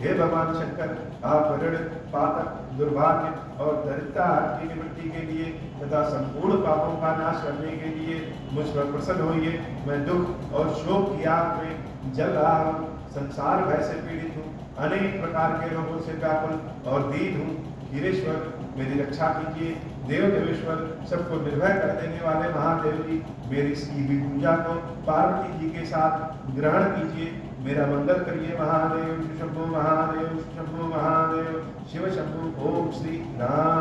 हे भगवान शंकर, आप ऋण पातक दुर्भाग्य और दरिद्रता की निवृत्ति के लिए तथा संपूर्ण पापों का नाश करने के लिए मुझ पर प्रसन्न होइए। मैं दुख और शोक की आग में जल रहा हूँ, संसार भय से पीड़ित हूँ, अनेक प्रकार के रोगों से व्याकुल और दीन हूँ। खीरेश्वर मेरी रक्षा कीजिए। देव देवेश्वर, सबको निर्भय कर देने वाले महादेव जी, मेरी इस की पूजा को पार्वती जी के साथ ग्रहण कीजिए। मेरा मंगल करिए महादेव। शंभु महादेव, शंभु महादेव, शिव शंभु। ओम श्री राम